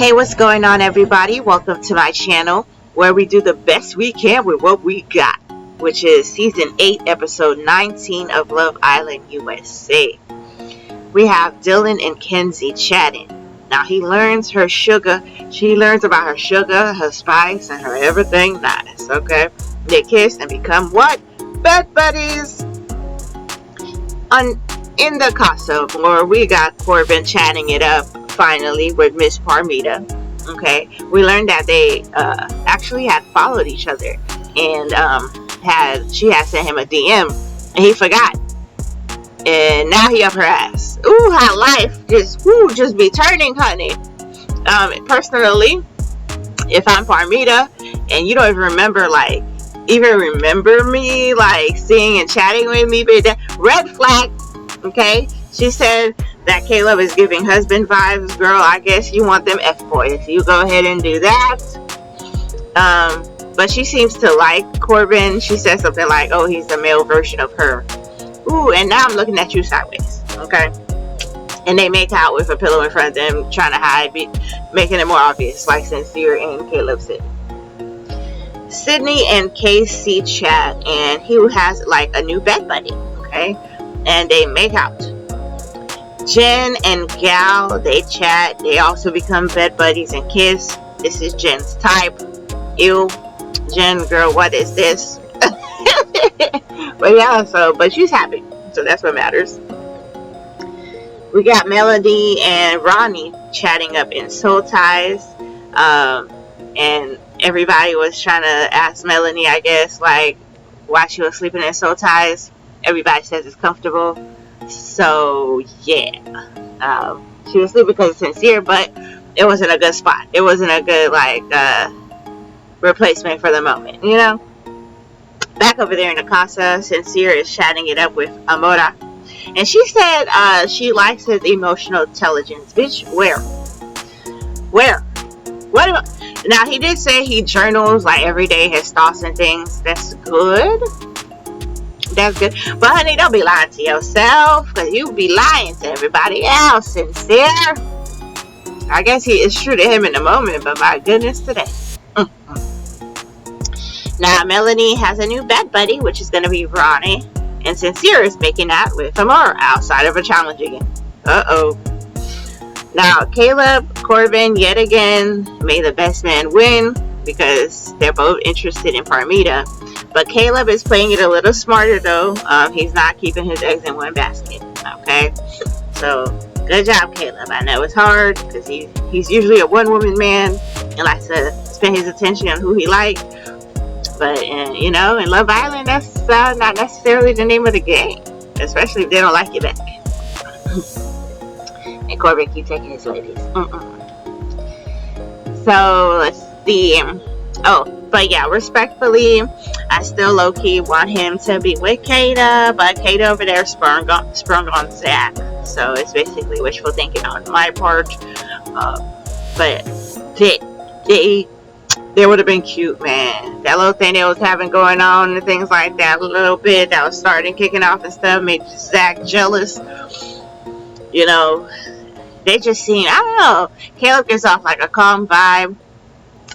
Hey, what's going on, everybody? Welcome to my channel where we do the best we can with what we got, which is season 8 episode 19 of Love Island USA. We have Dylan and Kenzie chatting. Now he learns her sugar. She learns about her sugar, her spice, and her everything nice. Okay, they kiss and become what? Bed buddies. In the casa, where we got Corbin chatting it up finally with Miss Parmita. Okay, we learned that they actually had followed each other, and she had sent him a DM, and he forgot, and now he up her ass. Ooh, how life just be turning, honey. Personally, if I'm Parmita and you don't even remember me seeing and chatting with me, but red flag. Okay, she said that Caleb is giving husband vibes. Girl, I guess you want them F-boys. You go ahead and do that. But she seems to like Corbin. She said something like, oh, he's the male version of her. Ooh, and now I'm looking at you sideways. Okay, and they make out with a pillow in front of them, trying to hide, making it more obvious, like Sincere and Caleb said. Sydney and Casey chat, and he has like a new bed buddy. Okay, and they make out. Jen and Gal, they chat. They also become bed buddies and kiss. This is Jen's type. Ew, Jen, girl, what is this? But yeah, but she's happy, so that's what matters. We got Melody and Ronnie chatting up in Soul Ties, and everybody was trying to ask Melanie, I guess, like why she was sleeping in Soul Ties. Everybody says it's comfortable. So yeah, she was sleeping because it's Sincere, but it wasn't a good spot. It wasn't a good replacement for the moment, you know. Back over there in the casa, Sincere is chatting it up with Amora, and she said she likes his emotional intelligence. Bitch, where? What? Now he did say he journals like every day, his thoughts and things. That's good. That's good. But honey, don't be lying to yourself, because you be lying to everybody else. Sincere. I guess it's true to him in the moment, but my goodness, today. Now Melanie has a new bed buddy, which is going to be Ronnie, and Sincere is making out with Amora outside of a challenge again. Uh-oh. Now Caleb, Corbin, yet again, may the best man win, because they're both interested in Parmita. But Caleb is playing it a little smarter, though. He's not keeping his eggs in one basket. Okay? So, good job, Caleb. I know it's hard, because he's usually a one-woman man and likes to spend his attention on who he likes. But, in Love Island, that's not necessarily the name of the game. Especially if they don't like you back. And Corbin keep taking his ladies. So, let's see. But yeah, respectfully, I still low-key want him to be with Kata, but Kata over there sprung on Zach. So it's basically wishful thinking on my part. But they would have been cute, man. That little thing they was having going on and things like that, a little bit that was starting kicking off and stuff, made Zach jealous. You know, they just seem, I don't know. Caleb gives off like a calm vibe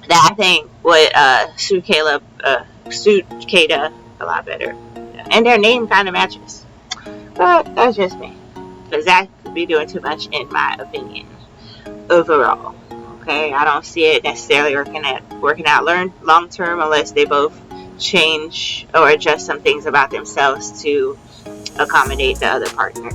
that I think would suit Kata a lot better. And their name kind of matches. But that's just me. Because that could be doing too much in my opinion. Overall. Okay, I don't see it necessarily working out long term unless they both change or adjust some things about themselves to accommodate the other partner.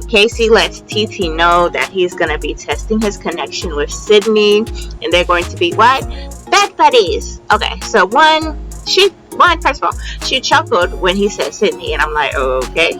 Casey lets TT know that he's going to be testing his connection with Sydney, and they're going to be what? Bed buddies. Okay, so first of all, she chuckled when he said Sydney, and I'm like, oh, okay.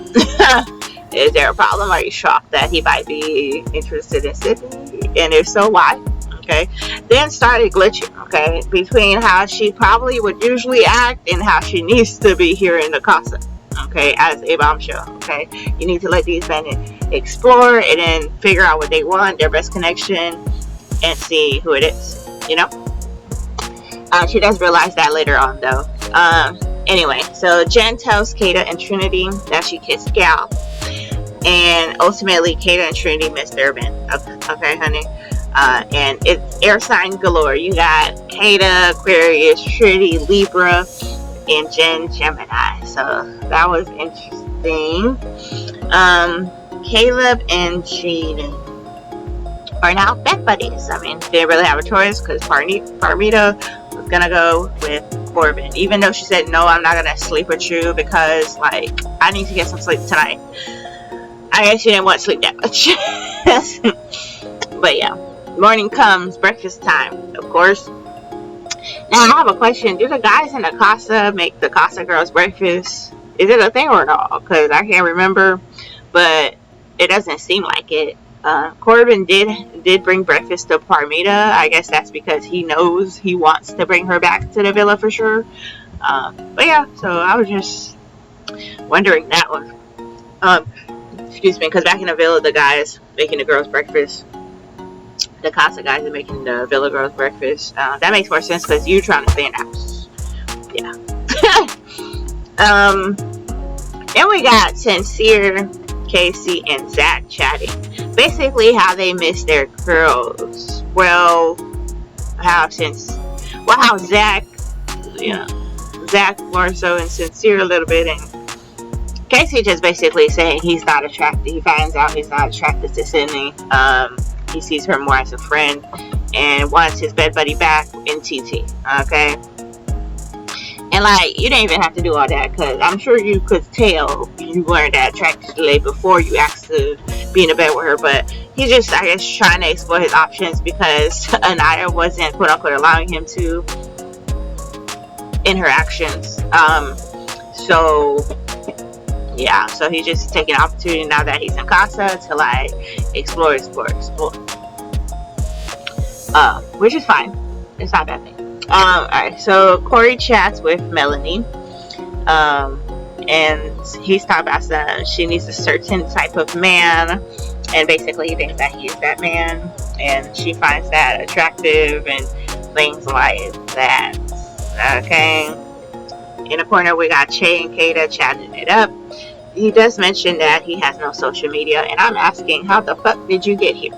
Is there a problem? Are you shocked that he might be interested in Sydney? And if so, why? Okay. Then started glitching, okay, between how she probably would usually act and how she needs to be here in the casa. Okay, as a bombshell. Okay, you need to let these men explore and then figure out what they want, their best connection, and see who it is. You know, she does realize that later on, though. Anyway, so Jen tells Kata and Trinity that she kissed Gal. and ultimately Kata and Trinity missed their man. Okay, honey. And it's air sign galore. You got Kata, Aquarius, Trinity, Libra, and Jen, Gemini. So that was interesting. Caleb and Jaden are now bed buddies. I mean, they didn't really have a choice because Parmita was gonna go with Corbin, even though she said, no, I'm not gonna sleep with you because, like, I need to get some sleep tonight. I guess she didn't want to sleep that much. But yeah, morning comes, breakfast time, of course. Now I have a question: do the guys in the casa make the casa girls breakfast? Is it a thing or not? Because I can't remember, but it doesn't seem like it. Corbin did bring breakfast to Parmita. I guess that's because he knows he wants to bring her back to the villa for sure. But yeah, so I was just wondering that one. Excuse me, because back in the villa, the guys making the girls breakfast. The casa guys are making the villa girls breakfast. That makes more sense because you're trying to stay in the house. Yeah. Then we got Sincere, Casey, and Zach chatting. Basically, how they miss their girls. Well, how Zach, Zach more so, and Sincere a little bit, and Casey just basically saying he's not attracted. He finds out he's not attracted to Sydney. He sees her more as a friend and wants his bed buddy back in TT. Okay. And like, you didn't even have to do all that because I'm sure you could tell you weren't that attracted to the lady before you asked to be in a bed with her. But he's just, I guess, trying to explore his options because Anaya wasn't, quote unquote, allowing him to in her actions. So yeah, so he's just taking an opportunity now that he's in casa to like explore. Which is fine. It's not a bad thing. Alright, so Corey chats with Melanie. And he's talking about that she needs a certain type of man, and basically he thinks that he is that man, and she finds that attractive and things like that. Okay. In the corner we got Che and Kata chatting it up. He does mention that he has no social media, and I'm asking, how the fuck did you get here?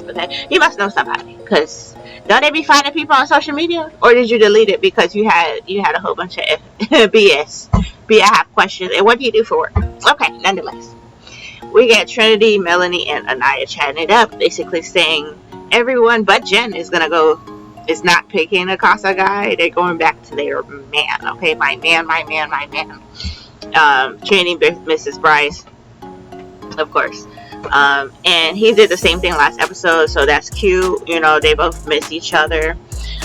Okay, he must know somebody, because don't they be finding people on social media, or did you delete it because you had a whole bunch of BS? I have questions, and what do you do for work? Okay, nonetheless, we get Trinity, Melanie, and Anaya chatting it up, basically saying everyone but Jen is not picking a casa guy. They're going back to their man. Okay, my man. Trinity, Mrs. Bryce, of course. And he did the same thing last episode, so that's cute. They both miss each other.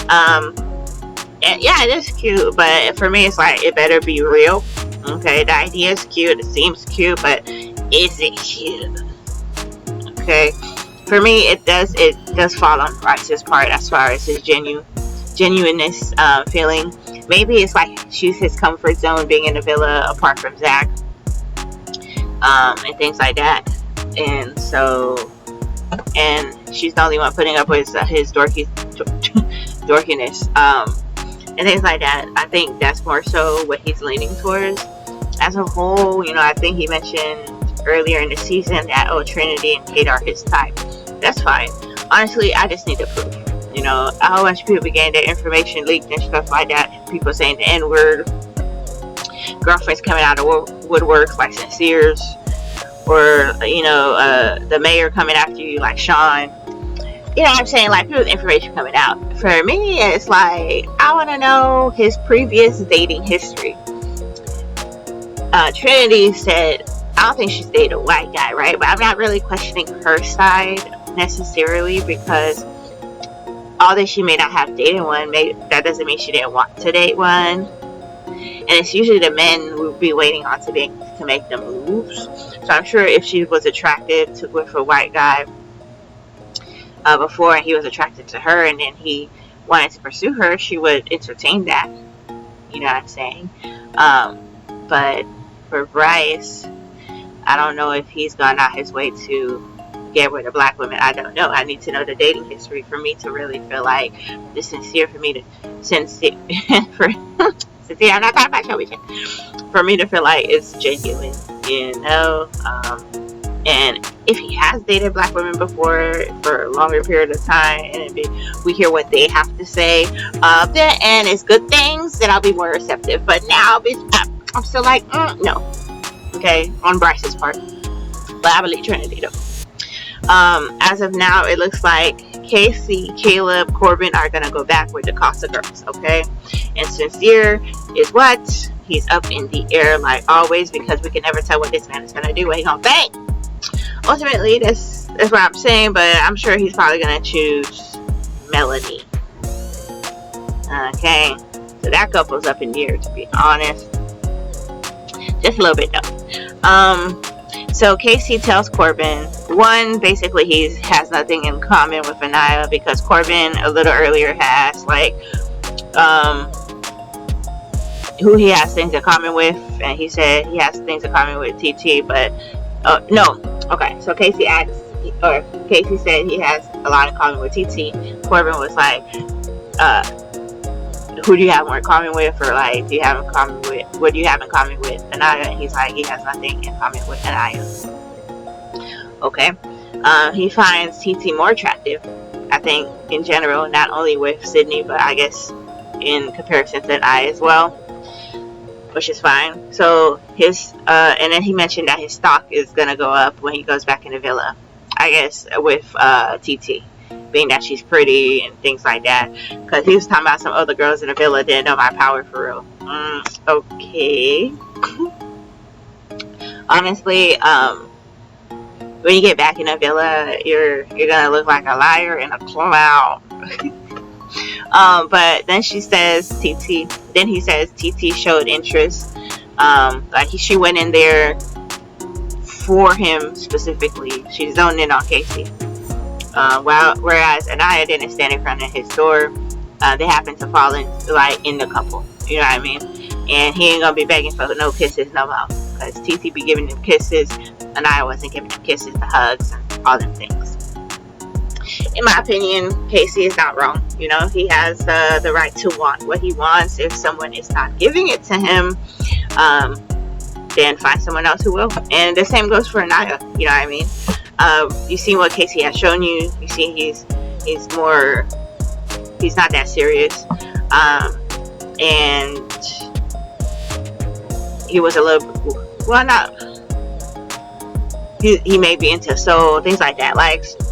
And yeah, it is cute, but for me, it's like, it better be real. Okay, the idea is cute, it seems cute, but is it cute? Okay, for me, it does fall on Bryce's part as far as his genuineness feeling. Maybe it's like she's his comfort zone, being in the villa apart from Zach, and things like that. And so, and she's the only one putting up with his dorkiness, and things like that. I think that's more so what he's leaning towards. As a whole, I think he mentioned earlier in the season that, Trinity and Kate are his type. That's fine. Honestly, I just need the proof. A whole bunch of people getting their information leaked and stuff like that. People saying the N-word. Girlfriends coming out of woodworks like Sincere's. Or, the mayor coming after you like Sean. You know what I'm saying? Like, people's information coming out. For me, it's like, I want to know his previous dating history. Trinity said, I don't think she's dated a white guy, right? But I'm not really questioning her side necessarily, because although she may not have dated one, that doesn't mean she didn't want to date one. And it's usually the men who would be waiting on to make the moves. So I'm sure if she was attracted with a white guy before, and he was attracted to her, and then he wanted to pursue her, she would entertain that. You know what I'm saying? But for Bryce, I don't know if he's gone out his way to get rid of black women. I don't know. I need to know the dating history for me to really feel like it's sincere for me to sincere. I'm not talking about Shelby. For me to feel like it's genuine, And if he has dated black women before for a longer period of time, and we hear what they have to say, then, and it's good things, then I'll be more receptive. But now I'm still like, no. Okay, on Bryce's part. But I believe Trinity though. As of now, it looks like Casey, Caleb, Corbin are gonna go back with the Casa girls, okay? And Sincere is what? He's up in the air like always, because we can never tell what this man is gonna do, what he's gonna think. Ultimately, that's what I'm saying, but I'm sure he's probably gonna choose Melanie. Okay, so that couple's up in the air, to be honest. Just a little bit though. So Casey tells Corbin, one, basically he has nothing in common with Anaya, because Corbin a little earlier has like who he has things in common with, and he said he has things in common with TT, but no. Okay, so Casey said he has a lot in common with TT. Corbin was like, who do you have more in common with, or like, what do you have in common with Anaya? And he's like, he has nothing in common with Anaya. Okay. He finds TT more attractive, I think, in general, not only with Sydney, but I guess in comparison to Anaya as well, which is fine. So and then he mentioned that his stock is gonna go up when he goes back in the villa, I guess, with TT, being that she's pretty and things like that, because he was talking about some other girls in the villa didn't know my power for real. Okay. Honestly, when you get back in the villa, you're gonna look like a liar and a clown. But then she says he says TT showed interest, like she went in there for him specifically. She zoned in on Casey. Whereas Anaya didn't stand in front of his door. They happened to fall in the couple. You know what I mean? And he ain't gonna be begging for no kisses no more, because TT be giving him kisses. Anaya wasn't giving him kisses, the hugs, and all them things. In my opinion, Casey is not wrong. You know, he has the right to want what he wants. If someone is not giving it to him, then find someone else who will. And the same goes for Anaya. You know what I mean? You see what Casey has shown you. You see he's not that serious. And he was a little, he may be into soul, things like that,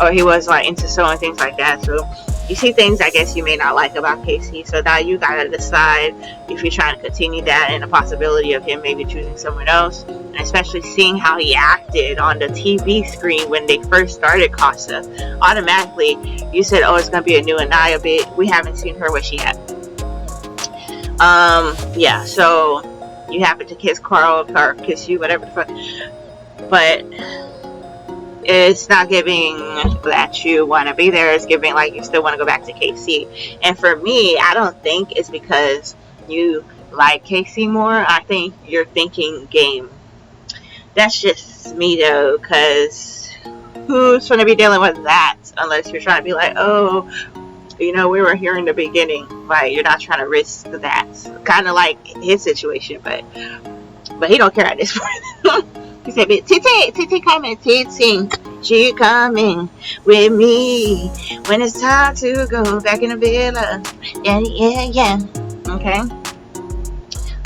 or he was into soul and things like that. So you see things I guess you may not like about Casey. So now you gotta decide if you're trying to continue that, and the possibility of him maybe choosing someone else. And especially seeing how he acted on the TV screen when they first started Casa. Automatically you said, oh, it's gonna be a new Anaya bit. We haven't seen her where she at. Yeah, so you happen to kiss Carl or kiss you, whatever the fuck. But it's not giving that you want to be there. It's giving like you still want to go back to KC. And for me, I don't think it's because you like KC more. I think you're thinking game. That's just me though, because who's going to be dealing with that unless you're trying to be like, oh, you know, we were here in the beginning. Like, you're not trying to risk that. Kind of like his situation, but he don't care at this point. He said, TT coming, TT, she coming with me when it's time to go back in the villa. Yeah. Okay.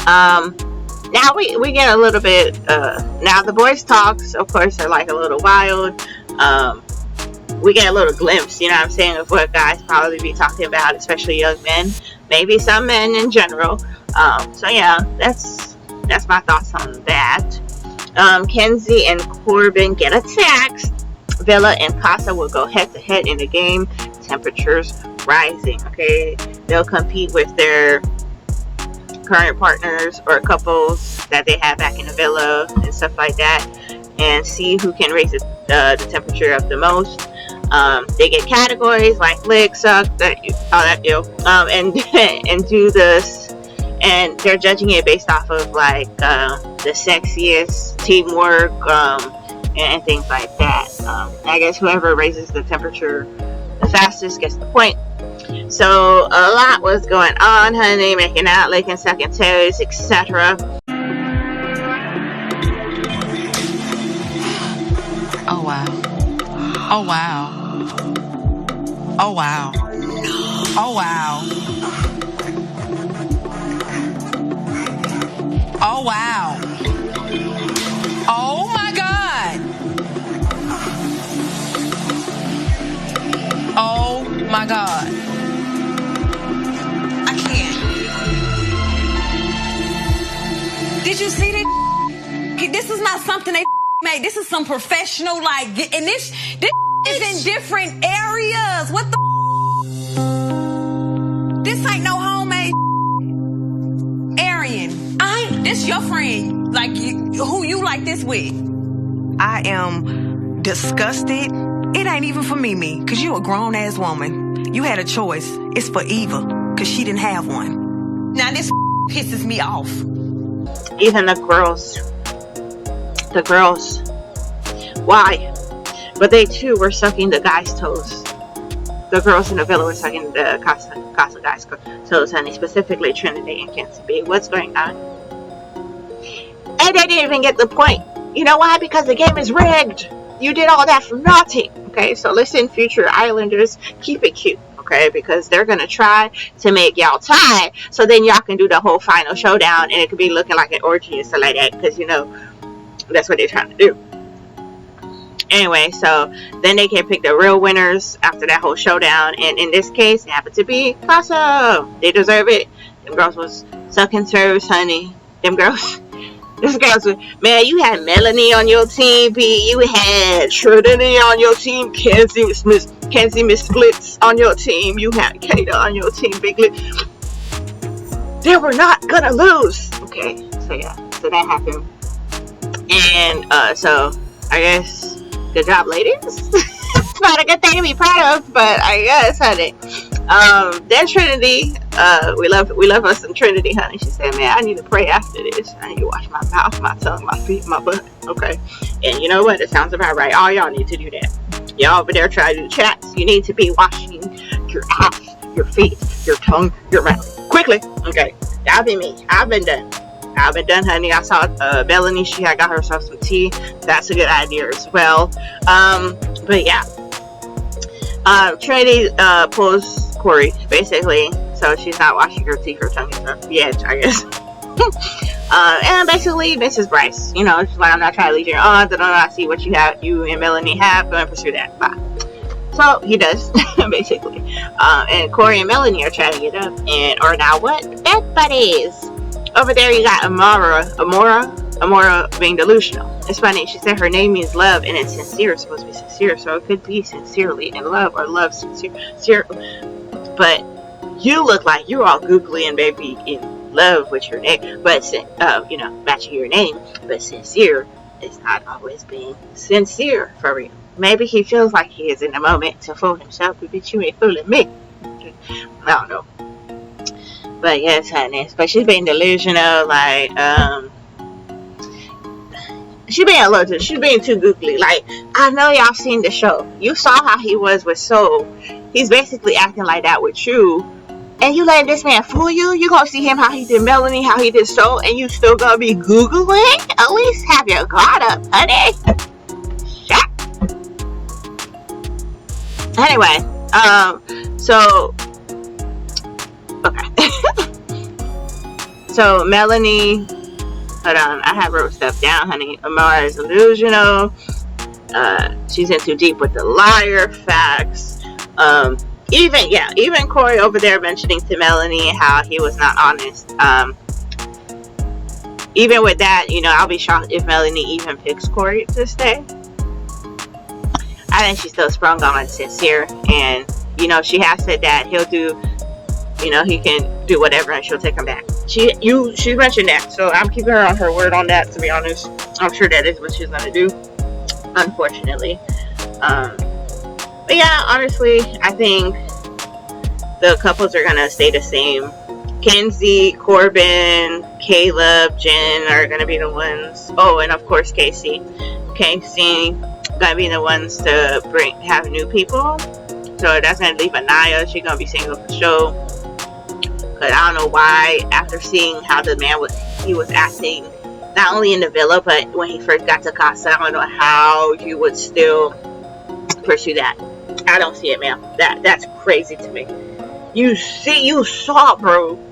Now we get a little bit, now the boys' talks, of course, are like a little wild. We get a little glimpse, you know what I'm saying, of what guys probably be talking about, especially young men, maybe some men in general. So yeah, that's my thoughts on that. Kenzie and Corbin get a text. Villa and Casa will go head to head in the game. Temperatures rising. Okay, they'll compete with their current partners or couples that they have back in the villa and stuff like that, and see who can raise the temperature up the most. They get categories like lick, suck, all that deal, and do this. And they're judging it based off of like the sexiest, teamwork, and things like that. I guess whoever raises the temperature the fastest gets the point. So a lot was going on, honey, making out, licking, sucking toes, etc. Oh, wow. Oh, wow. Oh, wow. Oh, wow. Oh, my God. Oh, my God. I can't. Did you see that? This is not something they made. This is some professional, like, and this is in different areas. What the? This ain't no homemade. Arian, this your friend, like who you like this with. I am disgusted. It ain't even for Mimi, cause you a grown ass woman. You had a choice. It's for Eva, cause she didn't have one. Now this pisses me off. Even the girls. Why? But they too were sucking the guys' toes. The girls in the villa were sucking the Casa guys' toes, honey, specifically Trinity and Kenzie B. What's going on? And they didn't even get the point. You know why? Because the game is rigged. You did all that for nothing. Okay, so listen, future Islanders, keep it cute. Okay, because they're gonna try to make y'all tie, so then y'all can do the whole final showdown, and it could be looking like an orgy and stuff like that. Because that's what they're trying to do. Anyway, so then they can pick the real winners after that whole showdown, and in this case, it happened to be Casa. They deserve it. Them girls was sucking serves, honey. Them girls. This girls was, man, you had Melanie on your team, B. You had Trinity on your team, Kenzie Miss Splits on your team. You had Kata on your team, Big Lip. They were not gonna lose. Okay, so yeah, so that happened. And so I guess good job, ladies. It's not a good thing to be proud of, but I guess, honey. Then Trinity, we love us some Trinity, honey. She said, man, I need to pray after this. I need to wash my mouth, my tongue, my feet, my butt. Okay. And you know what? It sounds about right. All y'all need to do that. Y'all over there trying to do chats. You need to be washing your ass, your feet, your tongue, your mouth. Quickly. Okay. That'll be me. I've been done, honey. I saw Melanie. She had got herself some tea. That's a good idea as well. But yeah. Trinity pulls Corey, basically, so she's not washing her teeth or tongue and stuff yet, I guess. And basically, Mrs. Bryce, she's like, I'm not trying to lead you on, I see what you and Melanie have, go and pursue that. Bye. So he does, basically. And Corey and Melanie are trying to get up, and are now what? Bed buddies. Over there, you got Amora being delusional. It's funny, she said her name means love, and it's sincere, it's supposed to be sincere, so it could be sincerely in love, or love sincere. But you look like you're all googly and maybe in love with your name, but matching your name, but sincere is not always being sincere for real. Maybe he feels like he is in the moment to fool himself, but you ain't fooling me. I don't know. But yes, honey, but she's being delusional, like, she's being too googly. Like, I know y'all seen the show. You saw how he was with Soul. He's basically acting like that with you. And you letting this man fool you? You gonna see him how he did Melanie, how he did Soul, and you still gonna be Googling? At least have your guard up, honey. Shut. Anyway, okay. So, Melanie, hold on, I have wrote stuff down, honey. Amara is delusional. She's in too deep with the liar facts. Even Corey over there mentioning to Melanie how he was not honest. Even with that, I'll be shocked if Melanie even picks Corey to stay. I think she's still sprung on sincere, and she has said that he'll do, he can do whatever and she'll take him back. She mentioned that, so I'm keeping her on her word on that, to be honest. I'm sure that is what she's gonna do, unfortunately. But yeah, honestly, I think the couples are gonna stay the same. Kenzie, Corbin, Caleb, Jen are gonna be the ones. Oh, and of course Casey gonna be the ones to have new people. So that's gonna leave Anaya. She's gonna be single for show. But I don't know why, after seeing how the man was acting, not only in the villa, but when he first got to Casa, I don't know how you would still pursue that. I don't see it, ma'am. That's crazy to me. You saw, bro.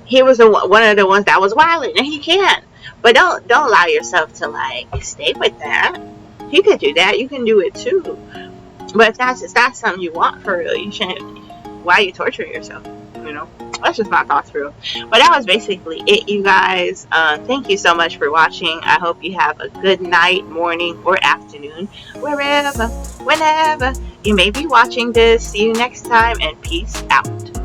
He was one of the ones that was wilding, and he can. But don't allow yourself to like stay with that. You can do that. You can do it too. But if that's something you want for real, you shouldn't. Why are you torturing yourself? You know, that's just my thoughts for real. But that was basically it, you guys. Thank you so much for watching. I hope you have a good night, morning, or afternoon, wherever, whenever you may be watching this. See you next time, and peace out.